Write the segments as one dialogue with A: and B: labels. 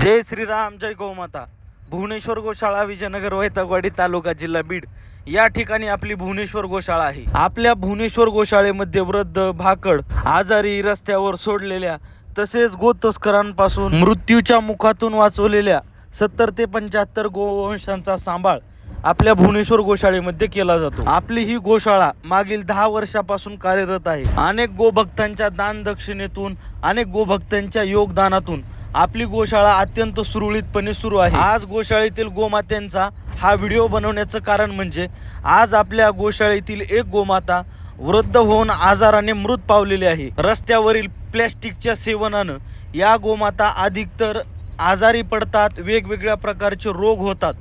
A: जय श्रीराम, जय गौमाता। भुवनेश्वर गोशाळा, विजयनगर, वैतागवाडी तालुका, जिल्हा बीड या ठिकाणी आपली भुवनेश्वर गोशाळा आहे। आपल्या भुवनेश्वर गोशाळेमध्ये वृद्ध, भाकड, आजारी, रस्त्यावर सोडलेल्या तसेच गोतस्करांपासून मृत्यूच्या मुखातून वाचवलेल्या 70 ते 75 गोवंशांचा सांभाळ आपल्या भुवनेश्वर गोशाळेमध्ये केला जातो। आपली ही गोशाळा मागील 10 वर्षापासून कार्यरत आहे। अनेक गोभक्तांच्या दान दक्षिणेतून, अनेक गोभक्तांच्या योगदानातून आपली गोशाळा अत्यंत सुरळीतपणे सुरू आहे। आज गोशाळेतील गोमात्यांचा हा व्हिडिओ बनवण्याचं कारण म्हणजे आज आपल्या गोशाळेतील एक गोमाता वृद्ध होऊन आजाराने मृत पावलेली आहे। रस्त्यावरील प्लॅस्टिकच्या सेवनानं या गोमाता अधिकतर आजारी पडतात, वेगवेगळ्या प्रकारचे रोग होतात।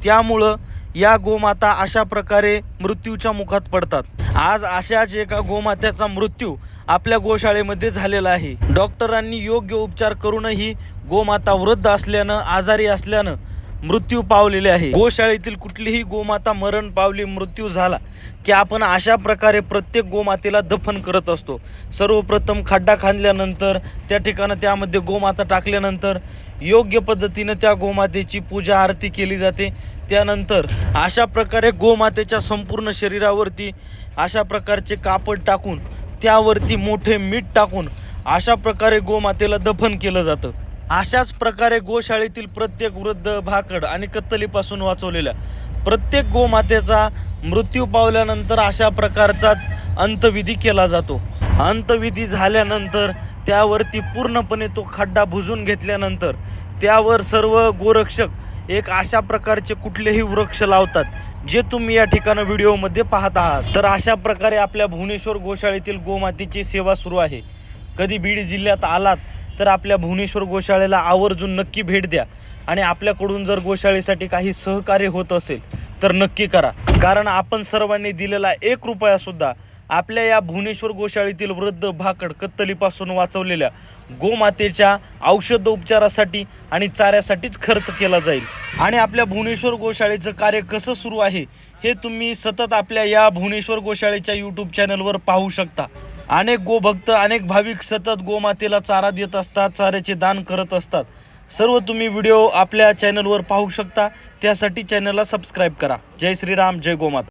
A: त्यामुळं या गोमाता अशा प्रकारे मृत्यूच्या मुखात पडतात। आज अशाच एका गोमात्याचा मृत्यू आपल्या गोशाळेमध्ये झालेला आहे। डॉक्टरांनी योग्य उपचार करूनही गोमाता वृद्ध असल्यानं, आजारी असल्यानं मृत्यू पावलेले आहे। गोशाळेतील कुठलीही गोमाता मरण पावली, मृत्यू झाला की आपण अशा प्रकारे प्रत्येक गोमातेला दफन करत असतो। सर्वप्रथम खड्डा खांदल्यानंतर त्या ठिकाणी त्यामध्ये गोमाता टाकल्यानंतर योग्य पद्धतीने त्या गोमातेची पूजा आरती केली जाते। त्यानंतर अशा प्रकारे गोमातेच्या संपूर्ण शरीरावरती अशा प्रकारचे कापड टाकून त्यावरती मोठे मीठ टाकून अशा प्रकारे गोमातेला दफन केलं जातं। अशाच प्रकारे गोशाळेतील प्रत्येक वृद्ध, भाकड आणि कत्तलीपासून वाचवलेल्या प्रत्येक गोमातेचा मृत्यू पावल्यानंतर अशा प्रकारचाच अंतविधी केला जातो। अंतविधी झाल्यानंतर त्यावरती पूर्णपणे तो खड्डा बुजून घेतल्यानंतर त्यावर सर्व गोरक्षक एक अशा प्रकारचे कुठलेही वृक्ष लावतात जे तुम्ही या ठिकाणी व्हिडिओमध्ये पाहत आहात। तर अशा प्रकारे आपल्या भुवनेश्वर गोशाळेतील गोमातेची सेवा सुरू आहे। कधी बीड जिल्ह्यात आलात तर आपल्या भुवनेश्वर गोशाळेला आवर्जून नक्की भेट द्या आणि आपल्याकडून जर गोशाळेसाठी काही सहकार्य होत असेल तर नक्की करा, कारण आपण सर्वांनी दिलेला 1 रुपया सुद्धा आपल्या या भुवनेश्वर गोशाळेतील वृद्ध, भाकड, कत्तलीपासून वाचवलेल्या गोमातेच्या औषध उपचारासाठी आणि चाऱ्यासाठीच खर्च केला जाईल। आणि आपल्या भुवनेश्वर गोशाळेचं कार्य कसं सुरू आहे हे तुम्ही सतत आपल्या या भुवनेश्वर गोशाळेच्या यूट्यूब चॅनलवर पाहू शकता। अनेक गोभक्त, अनेक भाविक सतत गोमातेला चारा देत असतात, चाऱ्याचे दान करत असतात। सर्व तुम्ही व्हिडिओ आपल्या चॅनलवर पाहू शकता, त्यासाठी चॅनलला सबस्क्राईब करा। जय श्रीराम, जय गोमाता।